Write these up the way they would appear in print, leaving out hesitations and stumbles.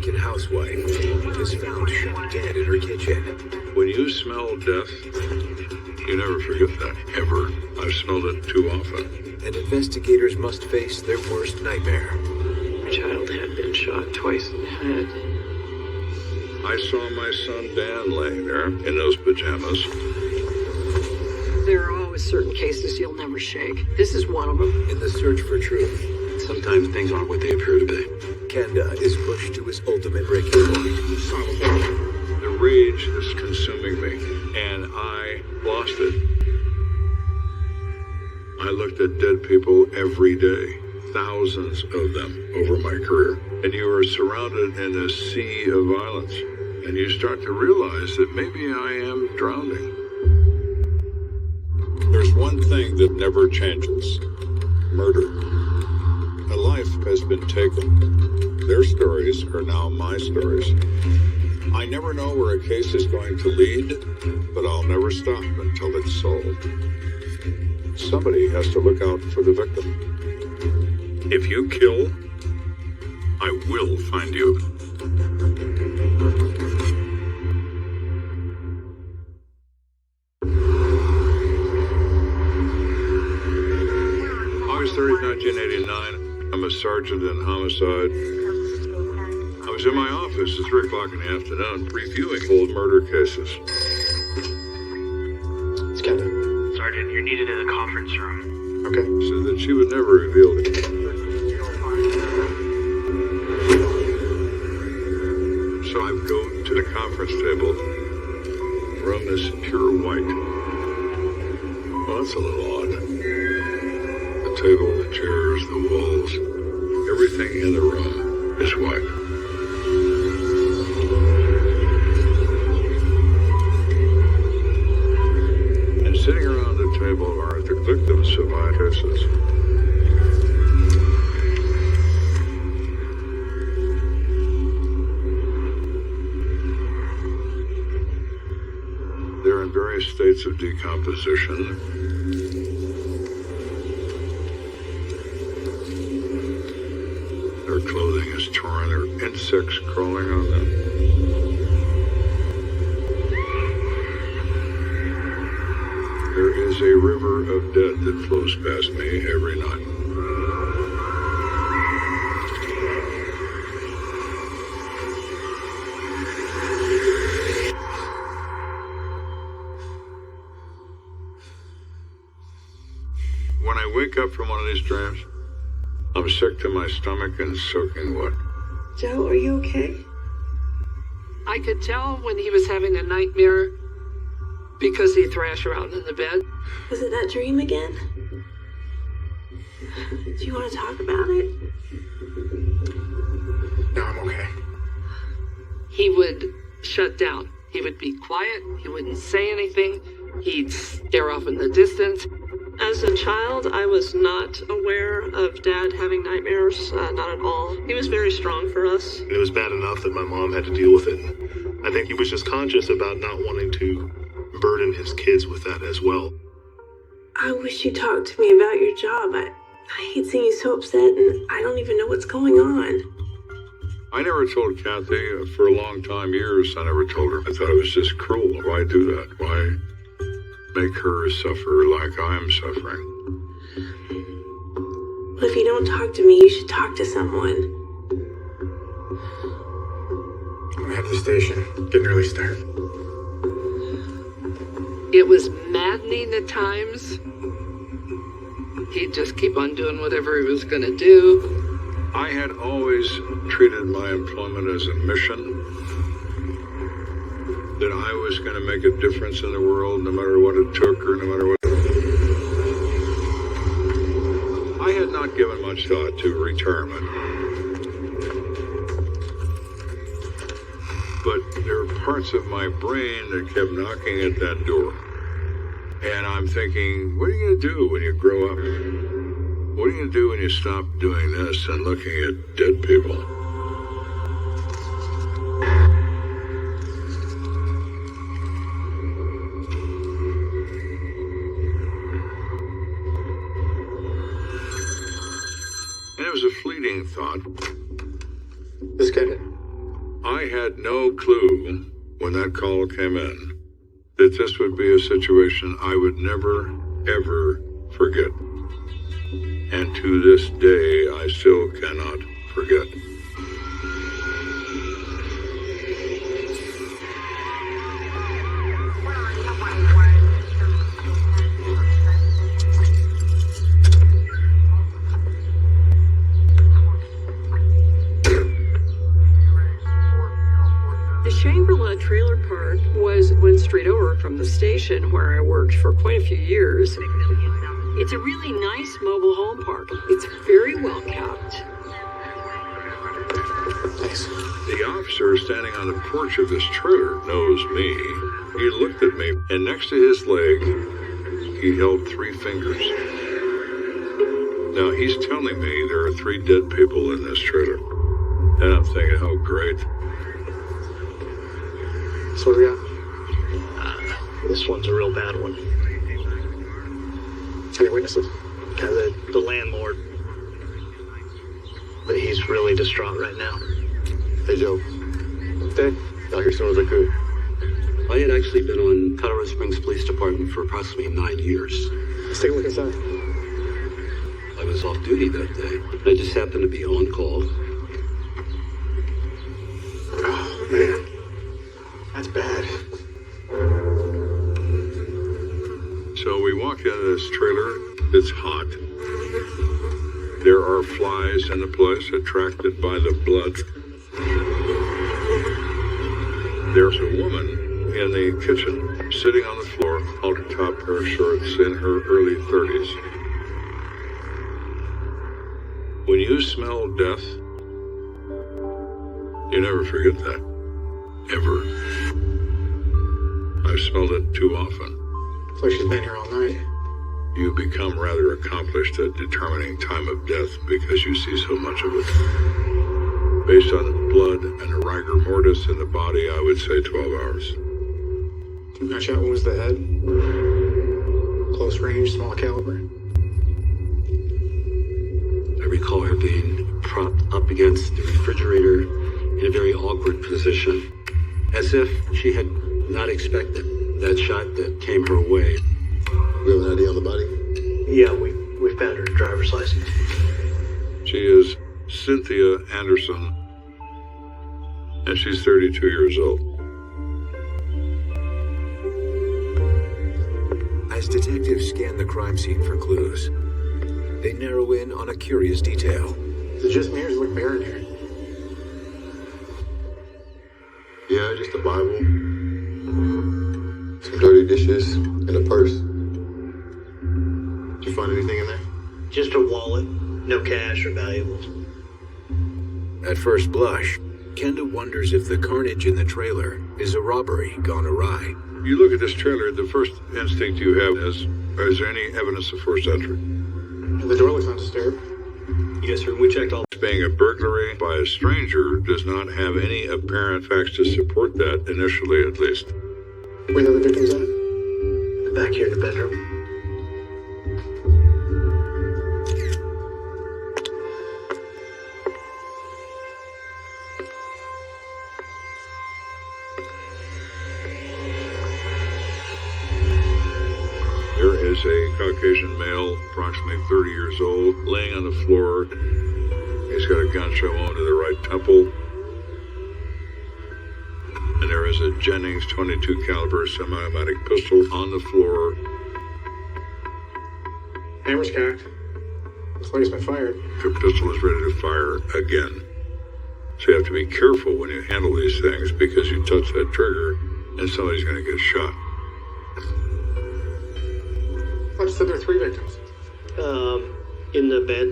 American housewife is found shot dead in her kitchen. When you smell death, you never forget that, ever. I've smelled it too often. And investigators must face their worst nightmare. My child had been shot twice in the head. I saw my son Dan laying there in those pajamas. There are always certain cases you'll never shake. This is one of them. In the search for truth, Sometimes things aren't what they appear to be. Kenda is pushed to his ultimate breaking point. The rage is consuming me, and I lost it. I looked at dead people every day, thousands of them over my career. And you are surrounded in a sea of violence, and you start to realize that maybe I am drowning. There's one thing that never changes: murder. A life has been taken. Their stories are now my stories. I never know where a case is going to lead, but I'll never stop until it's solved. Somebody has to look out for the victim. If you kill, I will find you. August 30th, 1989. I'm a sergeant in homicide. I was in my office at 3 o'clock in the afternoon reviewing old murder cases. It's Kenda. Sergeant, you're needed in the conference room. Okay. So that she would never reveal it. So I go to the conference table. The room is pure white. Well, that's a little odd. The table, the chairs, the walls, everything in the room is white. And sitting around the table are the victims of my cases. They're in various states of decomposition. Their clothing is torn, there are insects crawling on them. There is a river of dead that flows past me every night. When I wake up from one of these dreams, I'm sick to my stomach and soaking wet. Joe, are you okay? I could tell when he was having a nightmare because he'd thrash around in the bed. Was it that dream again? Do you want to talk about it? No, I'm okay. He would shut down. He would be quiet. He wouldn't say anything. He'd stare off in the distance. As a child, I was not aware of Dad having nightmares, not at all. He was very strong for us. It was bad enough that my mom had to deal with it. I think he was just conscious about not wanting to burden his kids with that as well. I wish you talked to me about your job. I hate seeing you so upset, and I don't even know what's going on. I never told Kathy for a long time, years. I never told her. I thought it was just cruel. Why do that? Why make her suffer like I'm suffering? Well, if you don't talk to me, you should talk to someone. I'm gonna head to the station. Getting an early start. It was maddening at times. He'd just keep on doing whatever he was going to do. I had always treated my employment as a mission, that I was going to make a difference in the world no matter what it took or no matter what. I had not given much thought to retirement. But there are parts of my brain that kept knocking at that door. And I'm thinking, what are you going to do when you grow up? What are you going to do when you stop doing this and looking at dead people? And it was a fleeting thought. This Kenda. I had no clue when that call came in that this would be a situation I would never, ever forget. And to this day, I still cannot forget. The Chamberlain Trailer Park was one street over from the station where I worked for quite a few years. It's a really nice mobile home park. It's very well kept. Thanks. The officer standing on the porch of this trailer knows me. He looked at me, and next to his leg, he held 3 fingers. Now, he's telling me there are 3 dead people in this trailer. And I'm thinking, oh, great. So what do we got? This one's a real bad one. Any witnesses? The landlord. But he's really distraught right now. Hey, Joe. Dave? Got here as soon as I could. I had actually been on Colorado Springs Police Department for approximately 9 years. Let's take a look inside. I was off duty that day. I just happened to be on call. Oh, man. That's bad. So we walk into this trailer. It's hot. There are flies in the place attracted by the blood. There's a woman in the kitchen sitting on the floor, halter top pair of shorts, in her early 30s. When you smell death, you never forget that. Ever. I've smelled it too often. Looks like she's been here all night. You become rather accomplished at determining time of death because you see so much of it. Based on the blood and the rigor mortis in the body, I would say 12 hours. 2 gunshot wounds to the head. Close range, small caliber. I recall her being propped up against the refrigerator in a very awkward position, as if she had not expected that shot that came her way. We have an idea on the body? Yeah, we found her driver's license. She is Cynthia Anderson, and she's 32 years old. As detectives scan the crime scene for clues, they narrow in on a curious detail. Is it just me or does it look barren here? Yeah, just a Bible. Some dirty dishes and a purse. Did you find anything in there? Just a wallet, no cash or valuables. At first blush, Kenda wonders if the carnage in the trailer is a robbery gone awry. You look at this trailer, the first instinct you have is there any evidence of forced entry? The door looks undisturbed. Yes, sir. We checked all. Being a burglary by a stranger does not have any apparent facts to support that, initially at least. Where the other victims at? Back here in the bedroom. There is a Caucasian male, approximately 30 years old, laying on the floor. He's got a gunshot wound to the right temple. And there is a Jennings .22 caliber semi-automatic pistol on the floor. Hammer's cocked. Looks like it's been fired. The pistol is ready to fire again. So you have to be careful when you handle these things because you touch that trigger and somebody's going to get shot. I just said there are 3 victims. In the bed.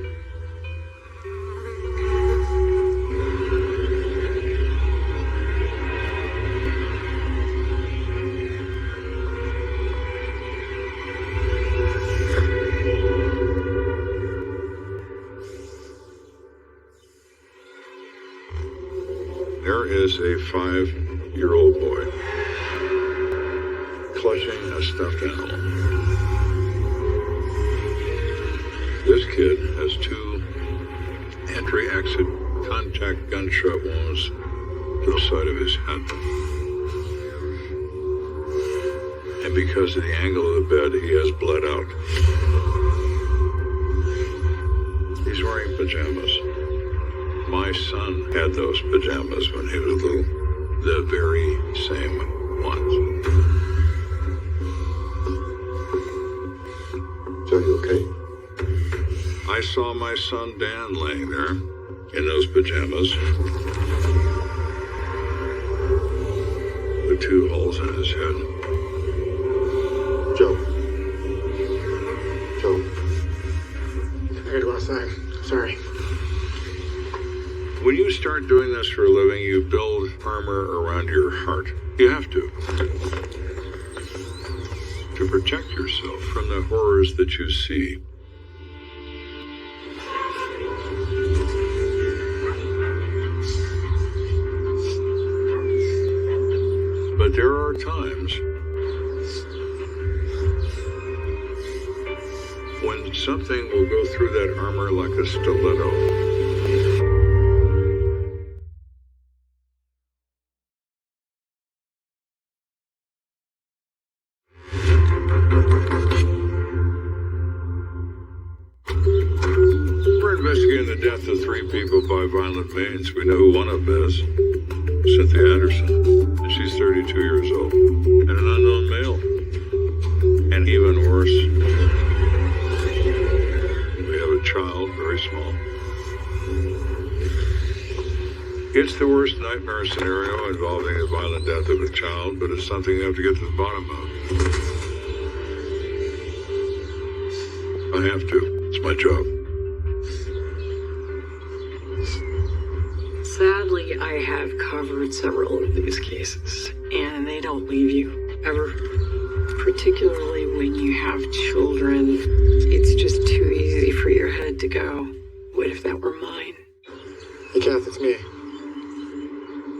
There is a 5-year-old boy clutching a stuffed animal. This kid has 2 entry-exit contact gunshot wounds to the side of his head. And because of the angle of the bed, he has bled out. He's wearing pajamas. My son had those pajamas when he was little. The very same ones. So you okay? I saw my son Dan laying there in those pajamas. With 2 holes in his head. Joe. Joe. I gotta go outside. Sorry. When you start doing this for a living, you build armor around your heart. You have to protect yourself from the horrors that you see. But there are times when something will go through that armor like a stiletto. We're investigating the death of 3 people by violent means. We know who one of them is. Cynthia Anderson. And she's 32 years old. And an unknown male. And even worse, we have a child, very small. It's the worst nightmare scenario involving the violent death of a child, but it's something you have to get to the bottom of. I have to. It's my job. Sadly, I have covered several of these cases, and they don't leave you, ever. Particularly when you have children, it's just too easy for your head to go, what if that were mine? Hey, Kath, it's me.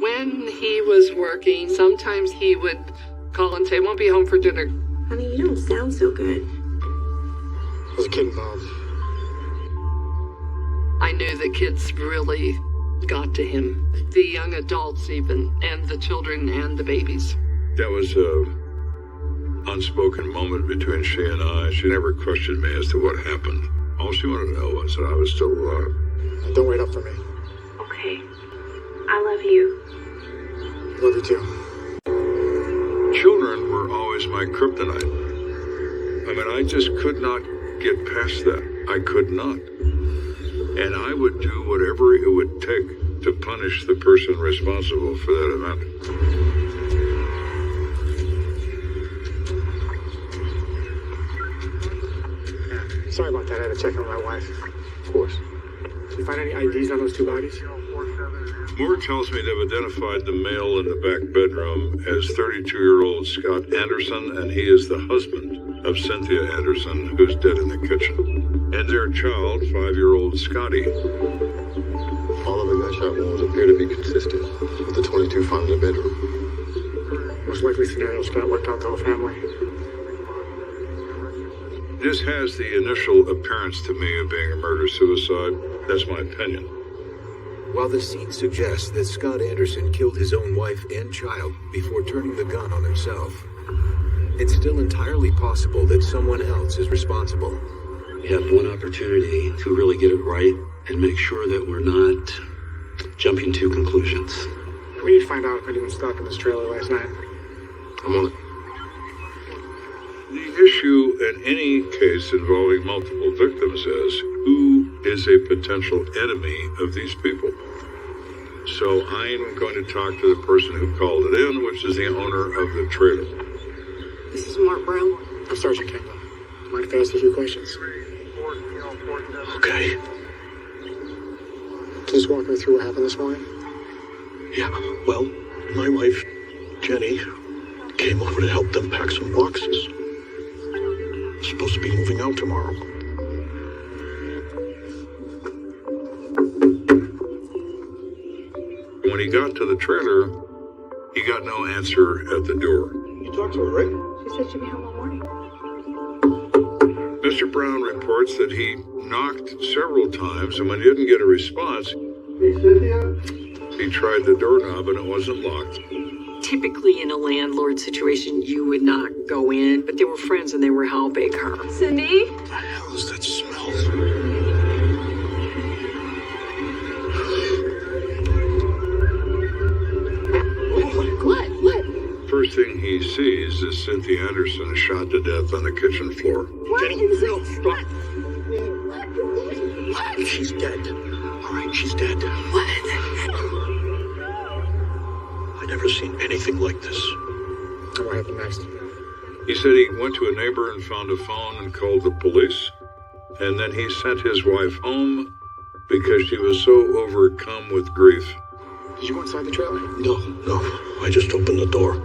When he was working, sometimes he would call and say, "Won't be home for dinner." Honey, you don't sound so good. There's a kid involved. I knew the kids really got to him. The young adults even, and the children and the babies. That was a unspoken moment between she and I. She never questioned me as to what happened. All she wanted to know was that I was still alive. Don't wait up for me. Okay. I love you. Love you too. Children were always my kryptonite. I mean, I just could not get past that. I could not. And I would do whatever it would take to punish the person responsible for that event. Sorry about that. I had to check on my wife. Of course. Did you find any IDs on those 2 bodies? Moore tells me they've identified the male in the back bedroom as 32-year-old Scott Anderson, and he is the husband of Cynthia Anderson, who's dead in the kitchen. And their child, 5-year-old Scotty. All of the gunshot wounds appear to be consistent with the 22 found in the bedroom. Most likely scenario, Scott worked out the whole family. This has the initial appearance to me of being a murder-suicide. That's my opinion. While the scene suggests that Scott Anderson killed his own wife and child before turning the gun on himself, it's still entirely possible that someone else is responsible. We have one opportunity to really get it right and make sure that we're not jumping to conclusions. We need to find out if anyone stopped in this trailer last night. I'm on it. The issue in any case involving multiple victims is who is a potential enemy of these people. So I'm going to talk to the person who called it in, which is the owner of the trailer. This is Mark Brown. I'm Sergeant Campbell. Mind if I ask a few questions? Okay. Just walk me through what happened this morning. Yeah, well, my wife, Jenny, came over to help them pack some boxes. Supposed to be moving out tomorrow. When he got to the trailer, he got no answer at the door. You talked to her, right? She said she'd be home all morning. Mr. Brown reports that he knocked several times, and when he didn't get a response, Hey, Cynthia? He tried the doorknob and it wasn't locked. Typically, in a landlord situation, you would not go in, but they were friends and they were helping her. Cindy? What the hell is that smell? What? First thing he sees is Cynthia Anderson shot to death on the kitchen floor. What? She's dead. All right, she's dead. What? I never seen anything like this. What happened next? He said he went to a neighbor and found a phone and called the police. And then he sent his wife home because she was so overcome with grief. Did you go inside the trailer? No. I just opened the door.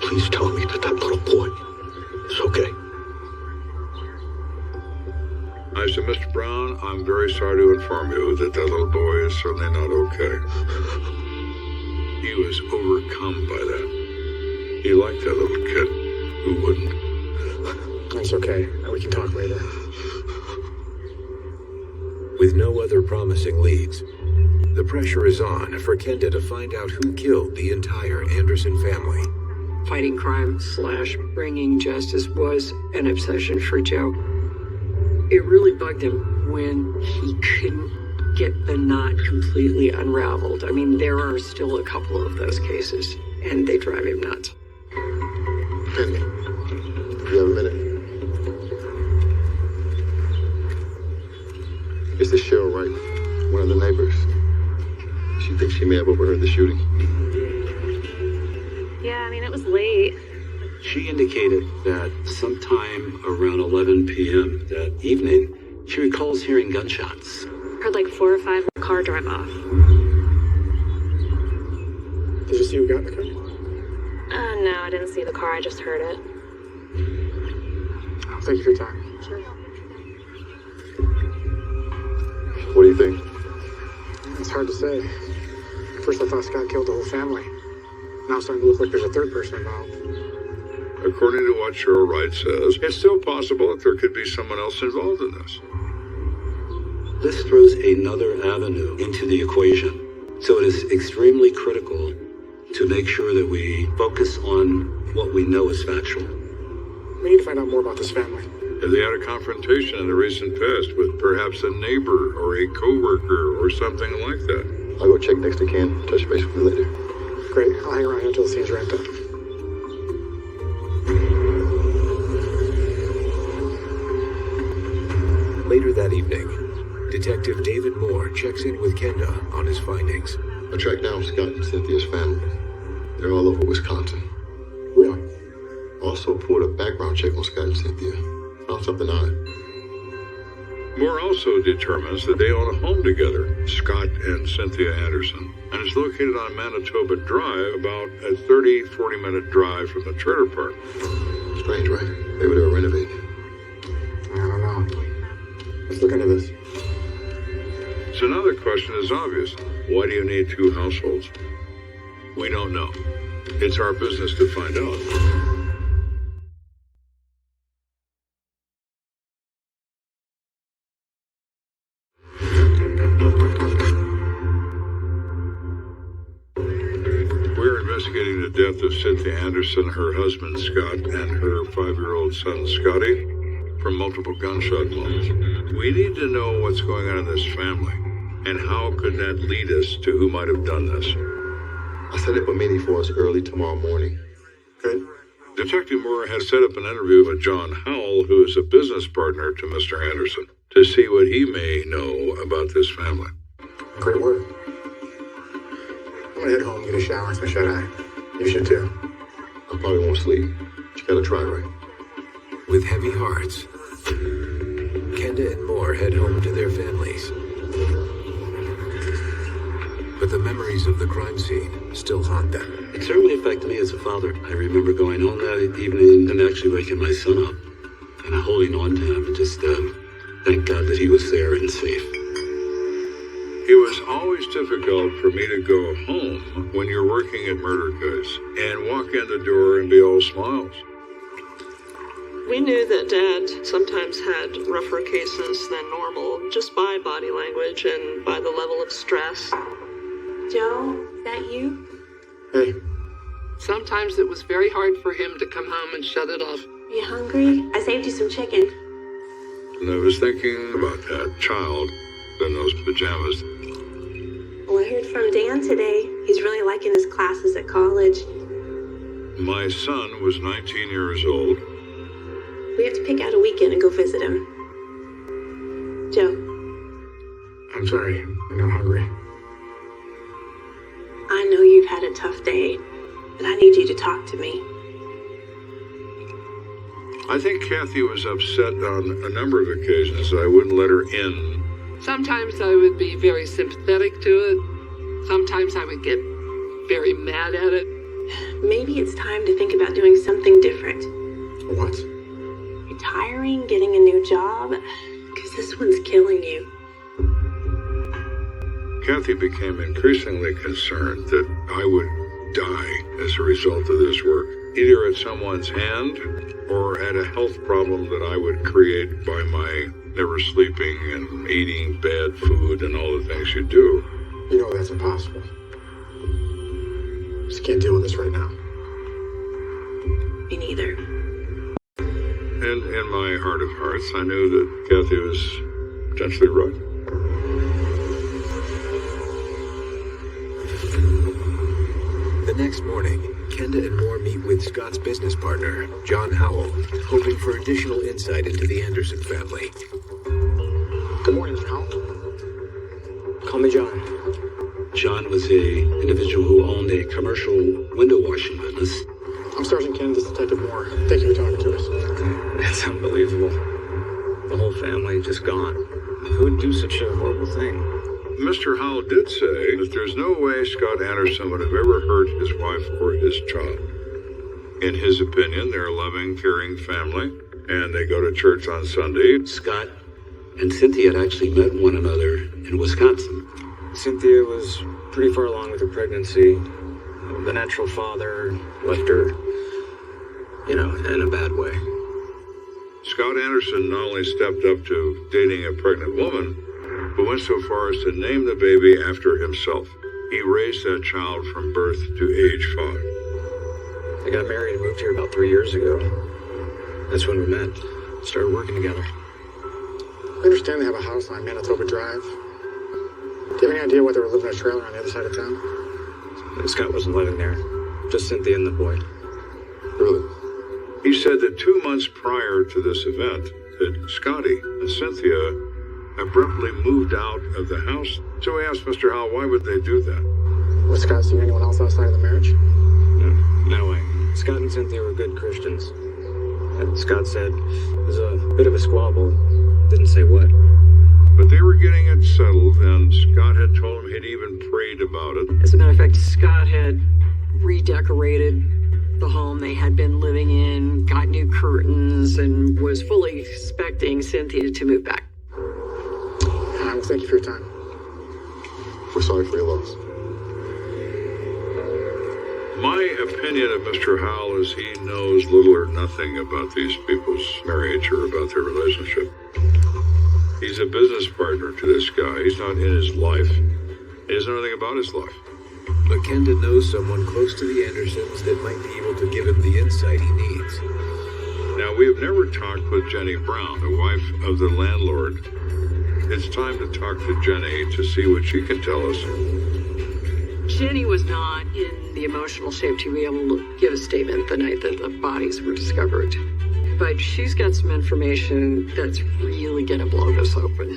Please tell me that little boy is okay. I said, Mr. Brown, I'm very sorry to inform you that little boy is certainly not okay. He was overcome by that. He liked that little kid. Who wouldn't? That's okay. We can talk later. With no other promising leads, the pressure is on for Kenda to find out who killed the entire Anderson family. Fighting crime / bringing justice was an obsession for Joe. It really bugged him when he couldn't get the knot completely unraveled. I mean, there are still a couple of those cases, and they drive him nuts. Penny, if you have a minute. Is this Cheryl Wright, one of the neighbors? She thinks she may have overheard the shooting. Yeah, I mean, it was late. She indicated that sometime around 11 p.m. that evening, she recalls hearing gunshots. Heard like 4 or 5 car drive off. Did you see who got in the car? No, I didn't see the car. I just heard it. Thank you for your time. Sure. What do you think? It's hard to say. First I thought Scott killed the whole family. Now it's starting to look like there's a third person involved. According to what Cheryl Wright says, it's still possible that there could be someone else involved in this. This throws another avenue into the equation. So it is extremely critical to make sure that we focus on what we know is factual. We need to find out more about this family. Have they had a confrontation in the recent past with perhaps a neighbor or a coworker or something like that? I'll go check next to Ken. Touch base with you later. Great. I'll hang around here until the scene's wrapped up. Later that evening, Detective David Moore checks in with Kenda on his findings. I tracked down Scott and Cynthia's family. They're all over Wisconsin. Really? Also pulled a background check on Scott and Cynthia. Found something odd. Moore also determines that they own a home together, Scott and Cynthia Anderson, and it's located on Manitoba Drive, about a 40-minute drive from the trailer park. Strange, right? Maybe they were renovating. I don't know. Let's look into this. So now the question is obvious. Why do you need 2 households? We don't know. It's our business to find out. We're investigating the death of Cynthia Anderson, her husband Scott, and her 5-year-old son Scotty from multiple gunshot wounds. We need to know what's going on in this family, and how could that lead us to who might have done this. I set up a meeting for us early tomorrow morning. Good. Detective Moore has set up an interview with John Howell, who is a business partner to Mr. Anderson, to see what he may know about this family. Great work. I'm gonna head home, get a shower, and some shut-eye. You should too. I probably won't sleep. But you gotta try, right? With heavy hearts, Kenda and Moore head home to their families. But the memories of the crime scene still haunt them. It certainly affected me as a father. I remember going home that evening and actually waking my son up and holding on to him and just thank God that he was there and safe. It was always difficult for me to go home when you're working at murder case and walk in the door and be all smiles. We knew that Dad sometimes had rougher cases than normal, just by body language and by the level of stress. Joe, is that you? Hey, Sometimes it was very hard for him to come home and shut it off. Are you hungry? I saved you some chicken. And I was thinking about that child in those pajamas. Well, I heard from Dan today. He's really liking his classes at college. My son was 19 years old. We have to pick out a weekend and go visit him. Joe, I'm sorry. I'm not hungry. I know you've had a tough day, but I need you to talk to me. I think Kathy was upset on a number of occasions that I wouldn't let her in. Sometimes I would be very sympathetic to it. Sometimes I would get very mad at it. Maybe it's time to think about doing something different. What? Retiring, getting a new job, because this one's killing you. Kathy became increasingly concerned that I would die as a result of this work, either at someone's hand or at a health problem that I would create by my never sleeping and eating bad food and all the things you do. You know that's impossible. Just can't deal with this right now. Me neither. And in my heart of hearts, I knew that Kathy was potentially right. The next morning, Kenda and Moore meet with Scott's business partner, John Howell, hoping for additional insight into the Anderson family. Good morning, Mr. Howell. Call me John. John was a individual who owned a commercial window washing business. I'm Sergeant Ken, this is Detective Moore. Thank you for talking to us. That's unbelievable. The whole family just gone. Who would do such a horrible thing? Mr. Howell did say that there's no way Scott Anderson would have ever hurt his wife or his child. In his opinion, they're a loving, caring family, and they go to church on Sunday. Scott and Cynthia had actually met one another in Wisconsin. Cynthia was pretty far along with her pregnancy. The natural father left her, in a bad way. Scott Anderson not only stepped up to dating a pregnant woman, but went so far as to name the baby after himself. He raised that child from birth to age 5. They got married and moved here about 3 years ago. That's when we met. Started working together. I understand they have a house on Manitoba Drive. Do you have any idea why they were living in a trailer on the other side of town? And Scott wasn't living there. Just Cynthia and the boy. Really? He said that 2 months prior to this event, that Scotty and Cynthia abruptly moved out of the house. So we asked Mr. Howell, why would they do that? Was Scott seeing anyone else outside of the marriage? No way. Scott and Cynthia were good Christians. And Scott said it was a bit of a squabble. Didn't say what. But they were getting it settled, and Scott had told him he'd even prayed about it. As a matter of fact, Scott had redecorated the home they had been living in, got new curtains, and was fully expecting Cynthia to move back. Well, thank you for your time. We're sorry for your loss. My opinion of Mr. Howell is he knows little or nothing about these people's marriage or about their relationship. He's a business partner to this guy. He's not in his life. He doesn't know anything about his life. But Kenda knows someone close to the Andersons that might be able to give him the insight he needs. Now, we have never talked with Jenny Brown, the wife of the landlord. It's time to talk to Jenny to see what she can tell us. Jenny was not in the emotional shape to be able to give a statement the night that the bodies were discovered. But she's got some information that's really gonna blow this open.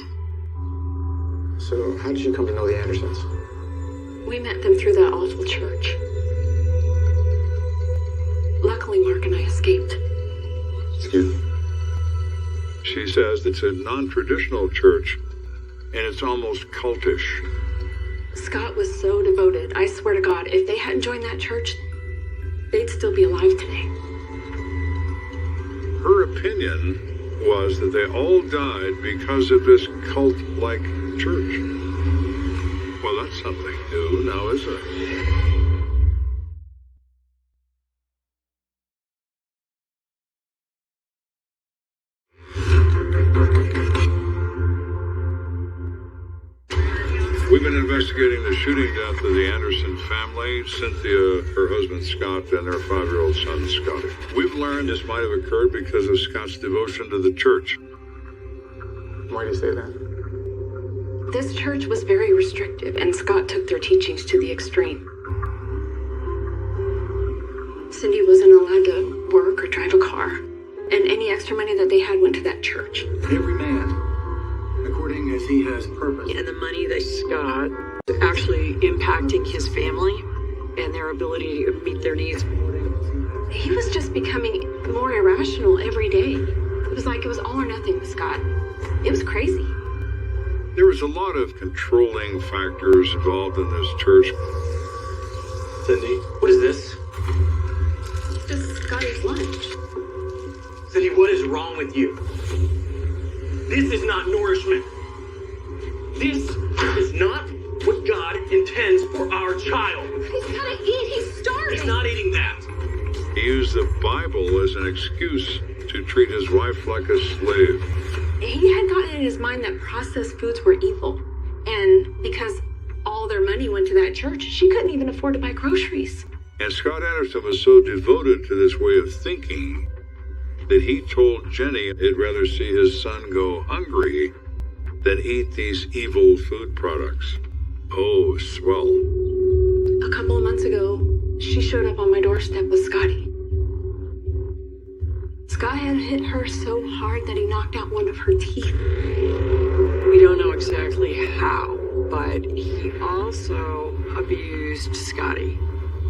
So, how did you come to know the Andersons? We met them through that awful church. Luckily, Mark and I escaped. Excuse me? She says it's a non-traditional church, and it's almost cultish. Scott was so devoted. I swear to God, if they hadn't joined that church, they'd still be alive today. Her opinion was that they all died because of this cult-like church. Well, that's something new now, isn't it? We've been investigating the shooting death of the Anderson family, Cynthia, her husband Scott, and their 5-year-old son Scotty. We've learned this might have occurred because of Scott's devotion to the church. Why do you say that? This church was very restrictive, and Scott took their teachings to the extreme. Cindy wasn't allowed to work or drive a car, and any extra money that they had went to that church. Every man, according as he has purpose. And the money that Scott actually impacting his family and their ability to meet their needs. He was just becoming more irrational every day. It was like it was all or nothing with Scott. It was crazy. There was a lot of controlling factors involved in this church. Cindy, what is this? Just Scotty's lunch. Cindy, what is wrong with you? This is not nourishment. This is not what God intends for our child. He's gotta eat. He's starving. He's not eating that. He used the Bible as an excuse to treat his wife like a slave. He had gotten in his mind that processed foods were evil. And because all their money went to that church, she couldn't even afford to buy groceries. And Scott Anderson was so devoted to this way of thinking that he told Jenny he'd rather see his son go hungry than eat these evil food products. Oh, swell. A couple of months ago, she showed up on my doorstep with Scotty. Scott had hit her so hard that he knocked out one of her teeth. We don't know exactly how, but he also abused Scotty.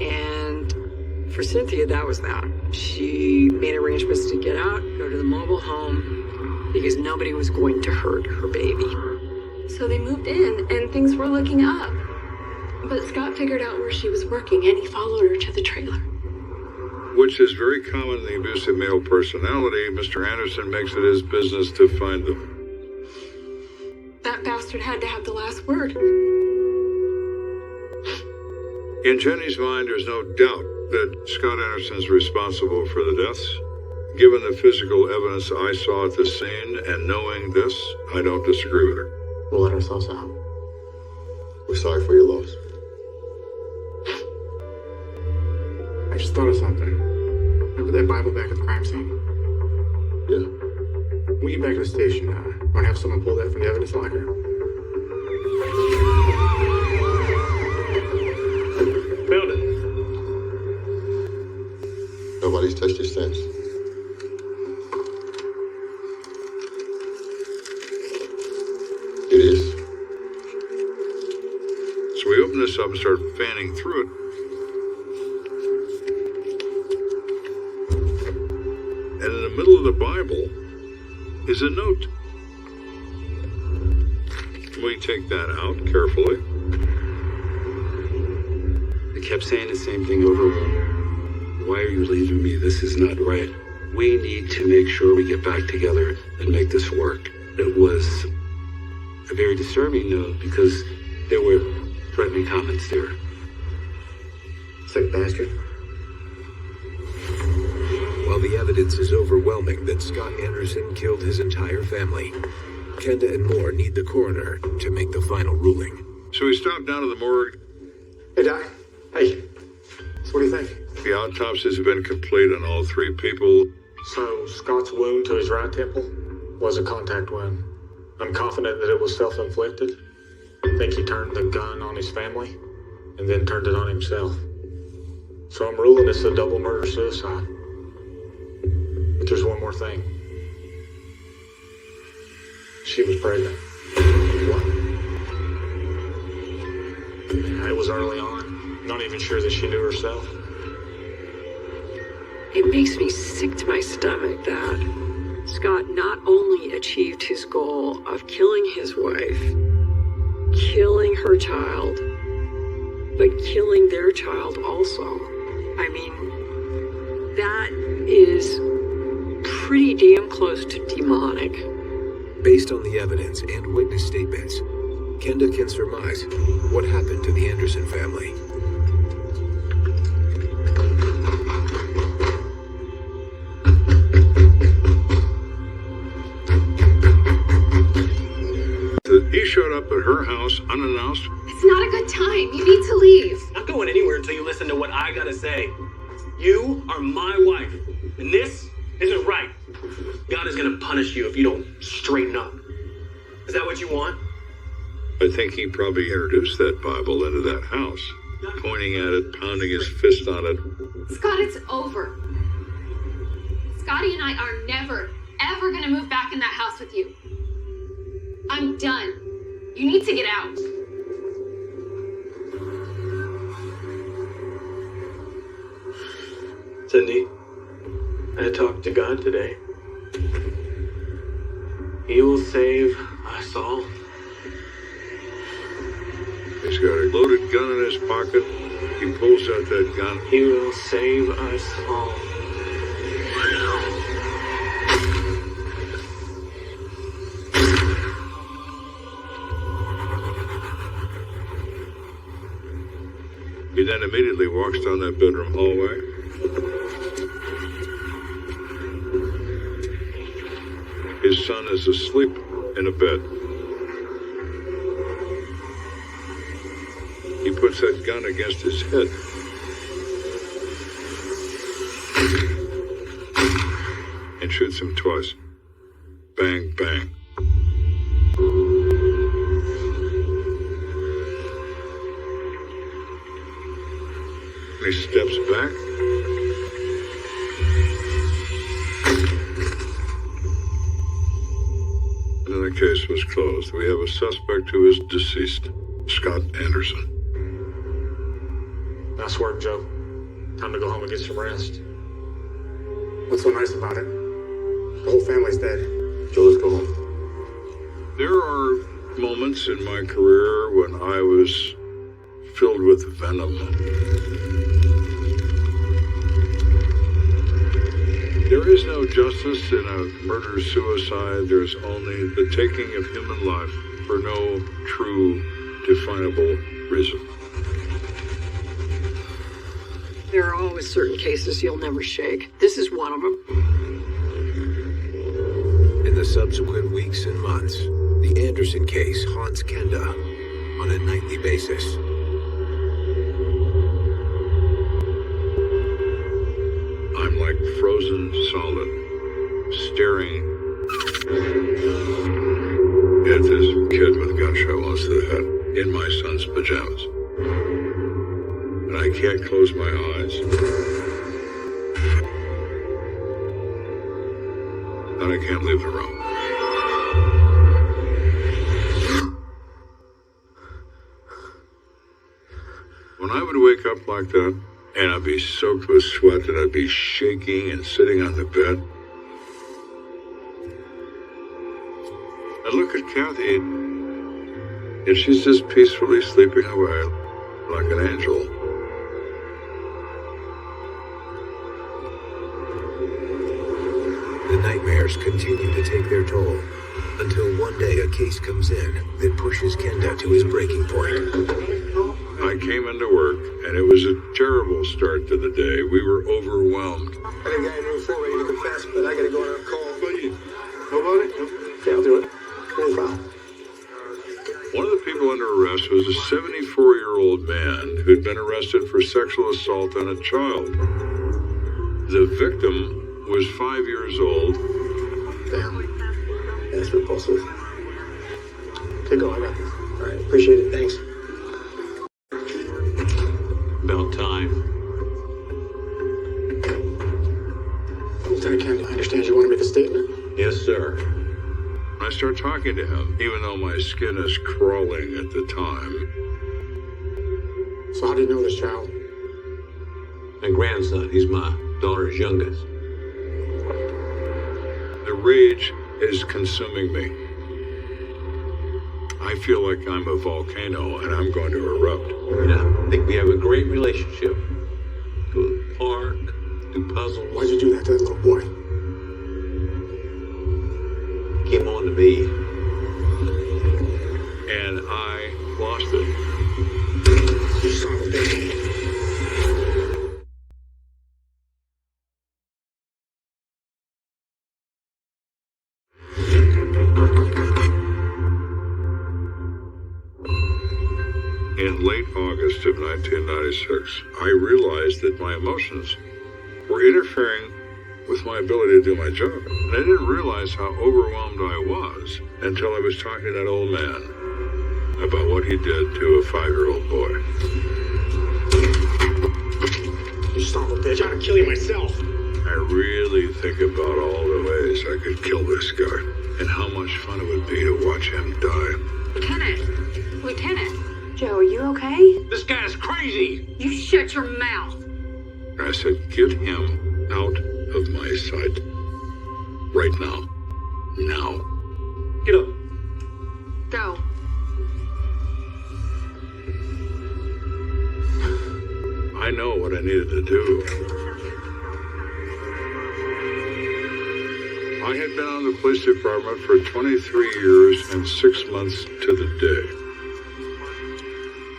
And for Cynthia, that was that. She made arrangements to get out, go to the mobile home, because nobody was going to hurt her baby. So they moved in, and things were looking up. But Scott figured out where she was working, and he followed her to the trailer. Which is very common in the abusive male personality. Mr. Anderson makes it his business to find them. That bastard had to have the last word. In Jenny's mind, there's no doubt that Scott Anderson's responsible for the deaths. Given the physical evidence I saw at the scene and knowing this, I don't disagree with her. We'll let ourselves out. We're sorry for your loss. I just thought of something. Remember that Bible back at the crime scene? Yeah. When we get back to the station, want to have someone pull that from the evidence locker? Found it. Nobody's touched it since. It is. So we open this up and start fanning through it. And in the middle of the Bible is a note. We take that out carefully. I kept saying the same thing over and over. Why are you leaving me? This is not right. We need to make sure we get back together and make this work. It was a very disturbing note because there were threatening comments there. Sick bastard. While the evidence is overwhelming that Scott Anderson killed his entire family, Kenda and Moore need the coroner to make the final ruling. So we stopped down to the morgue. Hey, Doc. Hey. So what do you think? The autopsies have been complete on all 3 people. So Scott's wound to his right temple was a contact wound. I'm confident that it was self-inflicted. I think he turned the gun on his family and then turned it on himself. So I'm ruling this a double murder-suicide. But there's one more thing. She was pregnant. What? It was early on. Not even sure that she knew herself. It makes me sick to my stomach that Scott not only achieved his goal of killing his wife, killing her child, but killing their child also. I mean, that is pretty damn close to demonic. Based on the evidence and witness statements, Kenda can surmise what happened to the Anderson family. He showed up at her house unannounced? It's not a good time. You need to leave. Not going anywhere until you listen to what I gotta say. You are my wife, and this isn't right. God is gonna punish you if you don't straighten up. Is that what you want? I think he probably introduced that Bible into that house, pointing at it, pounding his fist on it. Scott, it's over. Scotty and I are never, ever gonna move back in that house with you. I'm done. You need to get out. Cindy, I talked to God today. He will save us all. He's got a loaded gun in his pocket. He pulls out that gun. He will save us all. He then immediately walks down that bedroom hallway. His son is asleep in a bed. He puts that gun against his head. And shoots him twice. Bang, bang. He steps back. And then the case was closed. We have a suspect who is deceased, Scott Anderson. Nice work, Joe. Time to go home and get some rest. What's so nice about it? The whole family's dead. Joe, let's go home. There are moments in my career when I was filled with venom. There is no justice in a murder-suicide. There's only the taking of human life for no true, definable reason. There are always certain cases you'll never shake. This is one of them. In the subsequent weeks and months, the Anderson case haunts Kenda on a nightly basis. I'm like frozen solid, staring at this kid with gunshot wounds to the head in my son's pajamas. And I can't close my eyes. And I can't leave the room. When I would wake up like that, and I'd be soaked with sweat, and I'd be shaking and sitting on the bed, I'd look at Kathy, and she's just peacefully sleeping away like an angel. The nightmares continue to take their toll until one day a case comes in that pushes Kenda to his breaking point. I came into work, and it was a terrible start to the day. We were overwhelmed. I got a guy in room 4 ready to confess, but I gotta go on a call. Nobody? Okay, I'll do it. No problem. One of the people under arrest was a 74-year-old man who'd been arrested for sexual assault on a child. The victim was 5 years old. Damn. That's repulsive. Okay, go. I got this. All right, appreciate it. Thanks. About time. Lieutenant Kent, I understand you want to make a statement? Yes, sir. I start talking to him, even though my skin is crawling at the time. So how do you know this child? My grandson. He's my daughter's youngest. The rage is consuming me. I feel like I'm a volcano and I'm going to erupt. You know, I think we have a great relationship. Go to the park, do puzzles. Why'd you do that to that little boy? Came on to me. And I lost it. You son of a bitch. In late August of 1996, I realized that my emotions were interfering with my ability to do my job. And I didn't realize how overwhelmed I was until I was talking to that old man about what he did to a 5-year-old boy. You son of a bitch, I'd kill you myself. I really think about all the ways I could kill this guy and how much fun it would be to watch him die. Lieutenant! Joe, are you okay? This guy's crazy! You shut your mouth! I said, get him out of my sight. Right now. Now. Get up. Go. I know what I needed to do. I had been on the police department for 23 years and 6 months to the day,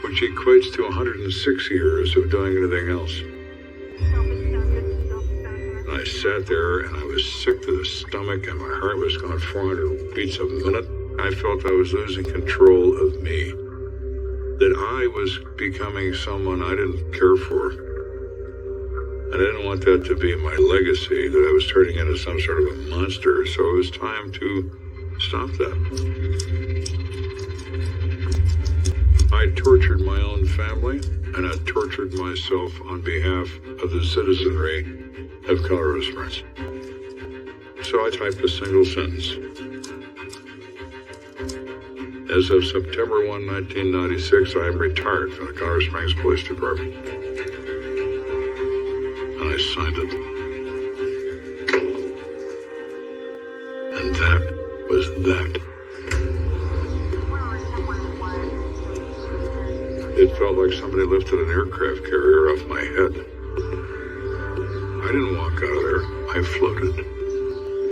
which equates to 106 years of doing anything else. I sat there and I was sick to the stomach and my heart was going 400 beats a minute. I felt I was losing control of me, that I was becoming someone I didn't care for. I didn't want that to be my legacy, that I was turning into some sort of a monster, so it was time to stop that. I tortured my own family, and I tortured myself on behalf of the citizenry of Colorado Springs. So I typed a single sentence. As of September 1, 1996, I am retired from the Colorado Springs Police Department. And I signed it. And that was that. It felt like somebody lifted an aircraft carrier off my head. I didn't walk out of there. I floated.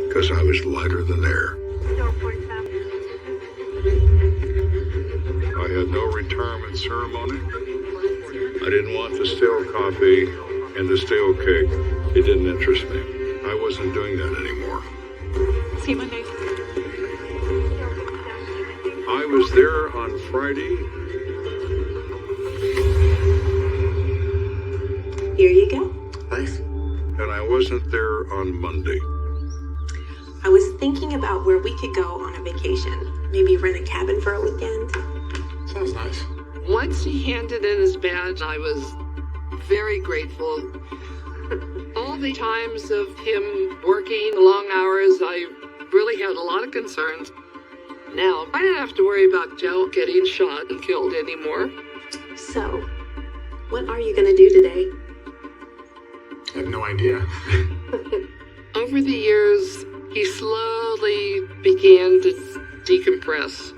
Because I was lighter than air. I had no retirement ceremony. I didn't want the stale coffee and the stale cake. It didn't interest me. I wasn't doing that anymore. See you Monday. I was there on Friday. Here you go. Thanks. And I wasn't there on Monday. I was thinking about where we could go on a vacation. Maybe rent a cabin for a weekend. Sounds nice. Once he handed in his badge, I was very grateful. All the times of him working long hours, I really had a lot of concerns. Now, I didn't have to worry about Joe getting shot and killed anymore. So, what are you gonna do today? I have no idea. Over the years, he slowly began to decompress.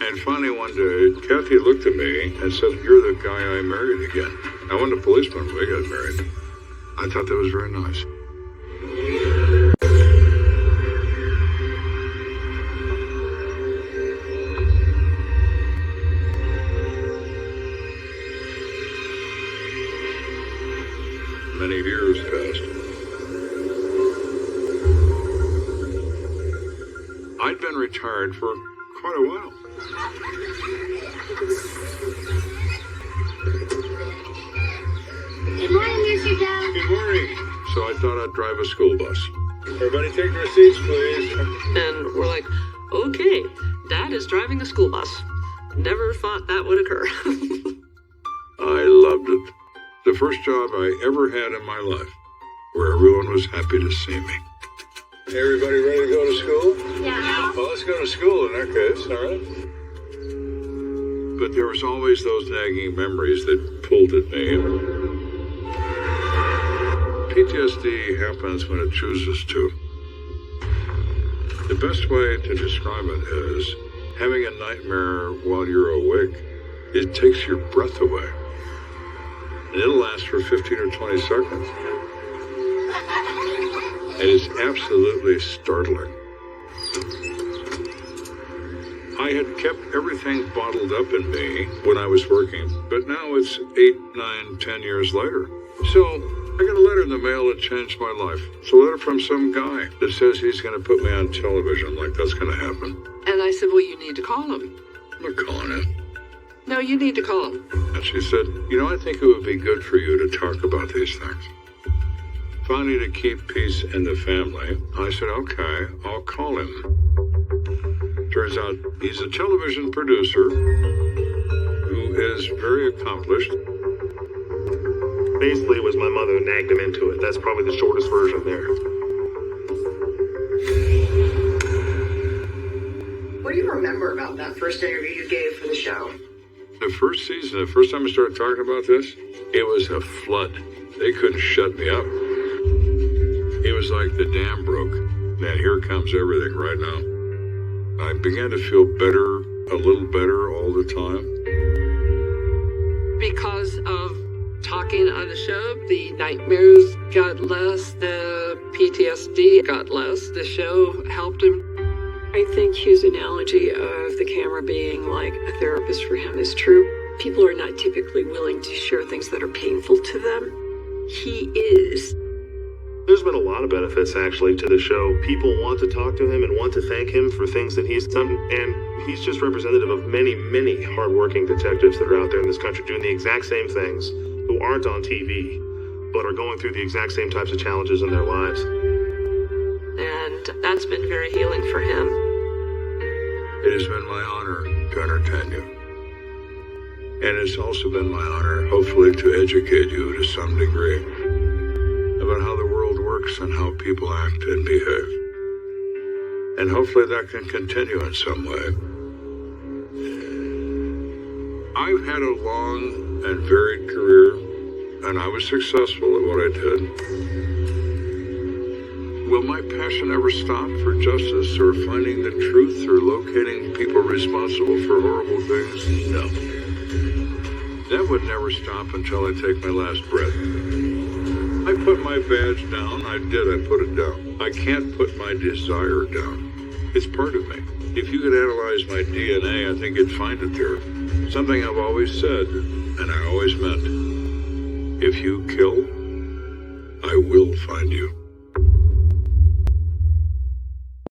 And finally one day, Kathy looked at me and said, "You're the guy I married again." I wasn't a policeman when we got married. I thought that was very nice. Many years passed. I'd been retired for quite a while. Good morning, Mr. Joe. Good morning. So I thought I'd drive a school bus. Everybody take their seats, please. And we're like, okay, Dad is driving a school bus. Never thought that would occur. I loved it. The first job I ever had in my life, where everyone was happy to see me. Everybody ready to go to school? Yeah. Well, let's go to school in that case, all right? But there was always those nagging memories that pulled at me. PTSD happens when it chooses to. The best way to describe it is having a nightmare while you're awake. It takes your breath away. And it'll last for 15 or 20 seconds. And it's absolutely startling. I had kept everything bottled up in me when I was working, but now it's 8, 9, 10 years later. So I got a letter in the mail that changed my life. It's a letter from some guy that says he's going to put me on television. I'm like, that's going to happen. And I said, well, you need to call him. I'm not calling him. No, you need to call him. And she said, I think it would be good for you to talk about these things. Finally, to keep peace in the family, I said, okay, I'll call him. Turns out he's a television producer who is very accomplished. Basically, it was my mother who nagged him into it. That's probably the shortest version there. What do you remember about that first interview you gave for the show? The first season, the first time I started talking about this, it was a flood. They couldn't shut me up. It was like the dam broke. And here comes everything right now. I began to feel better, a little better all the time. Because of talking on the show, the nightmares got less, the PTSD got less. The show helped him. I think Hugh's analogy of the camera being like a therapist for him is true. People are not typically willing to share things that are painful to them. He is. There's been a lot of benefits, actually, to the show. People want to talk to him and want to thank him for things that he's done. And he's just representative of many, many hardworking detectives that are out there in this country doing the exact same things, who aren't on TV, but are going through the exact same types of challenges in their lives. And that's been very healing for him. It has been my honor to entertain you. And it's also been my honor, hopefully, to educate you to some degree about how the world works and how people act and behave. And hopefully that can continue in some way. I've had a long and varied career, and I was successful at what I did. Will my passion ever stop for justice or finding the truth or locating people responsible for horrible things? No. That would never stop until I take my last breath. I put my badge down. I put it down. I can't put my desire down. It's part of me. If you could analyze my DNA, I think you'd find it there. Something I've always said, and I always meant. If you kill, I will find you.